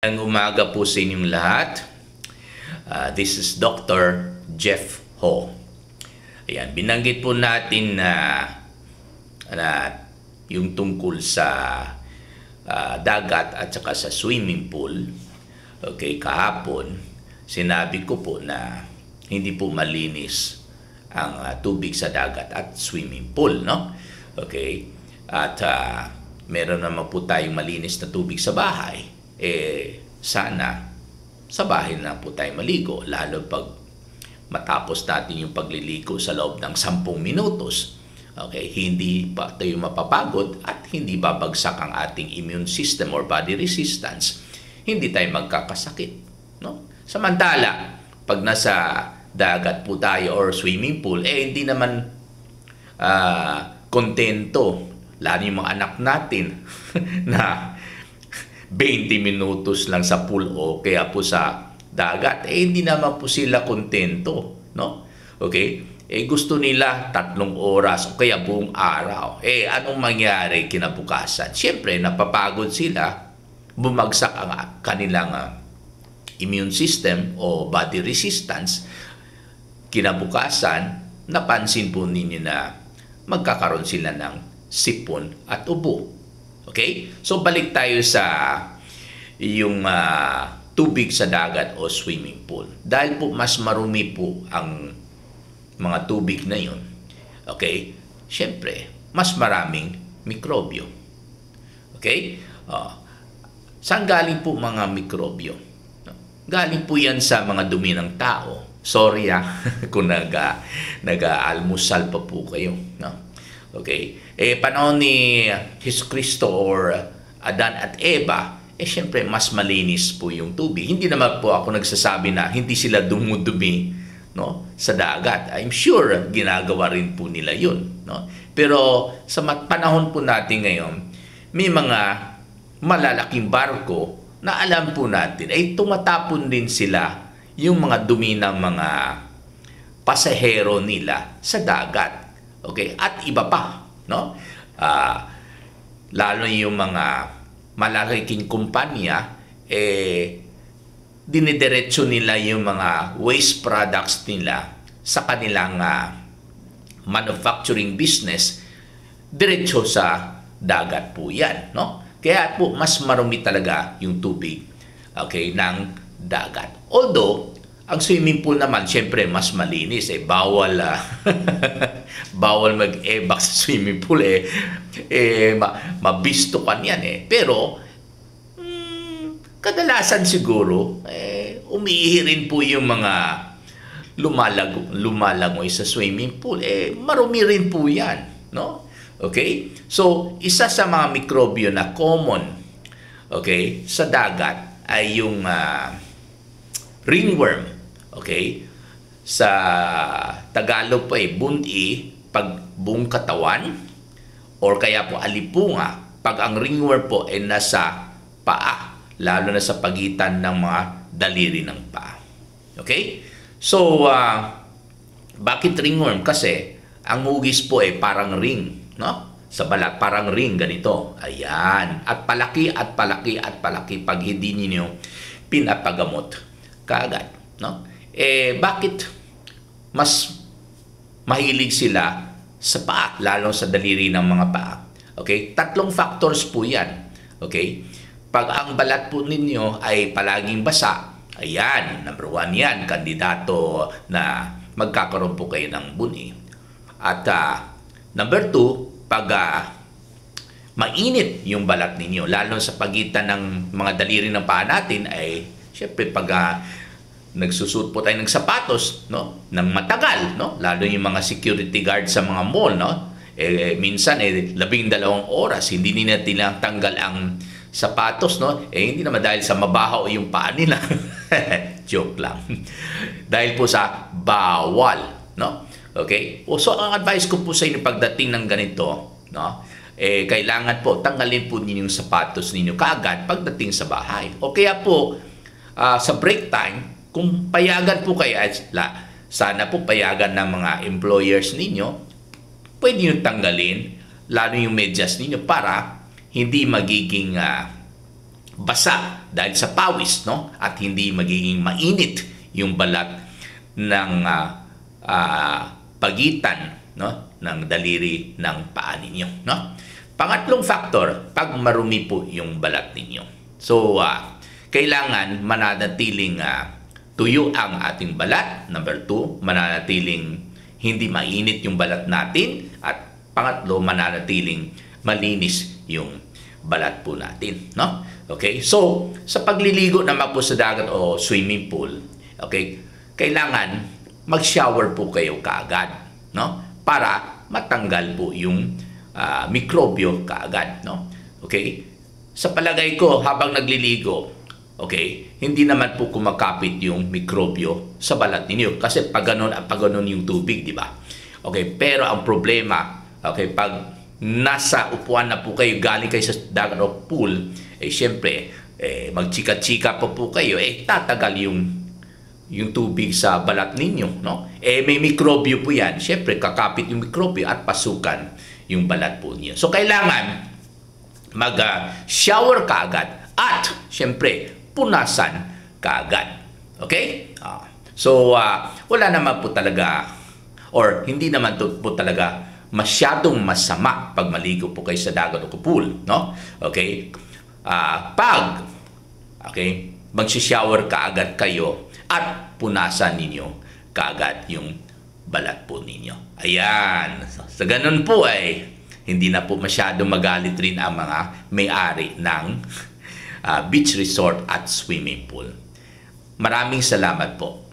Ang umaga po sa inyong lahat. This is Dr. Jeff Ho. Ayan, binanggit po natin na yung tungkol sa dagat at saka sa swimming pool. Okay, kahapon, sinabi ko po na hindi po malinis ang tubig sa dagat at swimming pool, no? Okay, at meron naman po tayong malinis na tubig sa bahay. Sana sa bahay na po tayo maligo, lalo pag matapos natin yung pagliligo sa loob ng 10 minutos. Okay, hindi pa tayo mapapagod at hindi babagsak ang ating immune system or body resistance. Hindi tayo magkakasakit, no? Samantala, pag nasa dagat po tayo or swimming pool, hindi naman kontento, lalo yung mga anak natin na 20 minutos lang sa pool o kaya po sa dagat, hindi naman po sila kontento, no? Okay? Gusto nila 3 oras o kaya buong araw. Anong mangyari kinabukasan? Siyempre, napapagod sila, bumagsak ang kanilang immune system o body resistance. Kinabukasan, napansin po ninyo na magkakaroon sila ng sipon at ubo. Okay? So, balik tayo sa yung tubig sa dagat o swimming pool. Dahil po mas marumi po ang mga tubig na yun. Okay? Siyempre, mas maraming mikrobyo. Okay? Saan galing po mga mikrobyo? Galing po yan sa mga dumi ng tao. Sorry kung nag-almusal pa po kayo. No? Okay? Panahon ni Jesucristo or Adan at Eva, siyempre mas malinis po yung tubig. Hindi naman po ako nagsasabi na hindi sila dumudumi, no, sa dagat. I'm sure ginagawa rin po nila yun. No? Pero sa panahon po natin ngayon, may mga malalaking barko na alam po natin ay tumatapon din sila yung mga dumi ng mga pasahero nila sa dagat. Okay? At iba pa, no? Lalo yung mga malalaking kumpanya, dinidiretso nila yung mga waste products nila sa kanilang manufacturing business, diretso sa dagat po yan, no? Kaya po mas marumi talaga yung tubig, okay, ng dagat. Although ang swimming pool naman, syempre, mas malinis. Bawal, bawal mag-ebak sa swimming pool. Mabisto ka niyan. Pero, kadalasan siguro, umiihi rin po yung mga lumalangoy sa swimming pool. Marumi rin po yan. No? Okay? So, isa sa mga mikrobyo na common, okay, sa dagat ay yung ringworm. Okay? Sa Tagalog po bunti pag buong katawan or kaya po alipunga pag ang ringworm po ay nasa paa, lalo na sa pagitan ng mga daliri ng paa. Okay? So, bakit ringworm? Kasi ang hugis po parang ring, no? Sa balat, parang ring ganito. Ayan. At palaki at palaki at palaki pag hindi niyo pinapagamot kaagad, no? Bakit mas mahilig sila sa paa, lalo sa daliri ng mga paa? Okay? 3 factors po yan. Okay? Pag ang balat po ninyo ay palaging basa, ayan, number 1 yan, kandidato na magkakaroon po kayo ng buni. At number 2, pag mainit yung balat ninyo, lalo sa pagitan ng mga daliri ng paa natin, ay syempre pag nagsusuot po tayo ng sapatos, no, ng matagal, no, lalo yung mga security guard sa mga mall, no, minsan 12 oras hindi nila tinatanggal ang sapatos, no, hindi naman dahil sa mabaho yung paa nila. Joke lang. Dahil po sa bawal, no. Okay? So ang advice ko po sa inyo pagdating ng ganito, no, kailangan po tanggalin po ninyo yung sapatos ninyo kaagad pagdating sa bahay. O kaya po sa break time, kung payagan po kayo, sana po payagan ng mga employers ninyo, pwede nyo tanggalin, lalo yung medyas ninyo para hindi magiging basa dahil sa pawis, no? At hindi magiging mainit yung balat ng pagitan, no, ng daliri ng paa ninyo, no? Pangatlong factor, pag marumi po yung balat ninyo. So, kailangan mananatiling tuyo ang ating balat. Number 2, mananatiling hindi mainit yung balat natin. At pangatlo, mananatiling malinis yung balat po natin, no? Okay? So, sa pagliligo naman po sa dagat o swimming pool, okay, kailangan mag-shower po kayo kaagad, no? Para matanggal po yung mikrobyo kaagad, no? Okay? Sa palagay ko, habang nagliligo, okay, hindi naman po kumakapit yung mikrobyo sa balat ninyo. Kasi pag ganun yung tubig, di ba? Okay, pero ang problema, okay, pag nasa upuan na po kayo, galing kayo sa dagat o pool, syempre, magchika-chika po kayo, tatagal yung tubig sa balat ninyo, no? May mikrobyo po yan. Syempre, kakapit yung mikrobyo at pasukan yung balat po niyo. So, kailangan mag-shower kaagad at, syempre, punasan kaagad. Okay? So, wala naman po talaga or hindi naman po talaga masyadong masama pag maligo po kayo sa dagat o pool, no? Okay? Okay, mag-shower kaagad kayo at punasan ninyo kaagad yung balat po ninyo. Ayan. Sa ganun po hindi na po masyadong magalit rin ang mga may-ari ng beach resort at swimming pool. Maraming salamat po.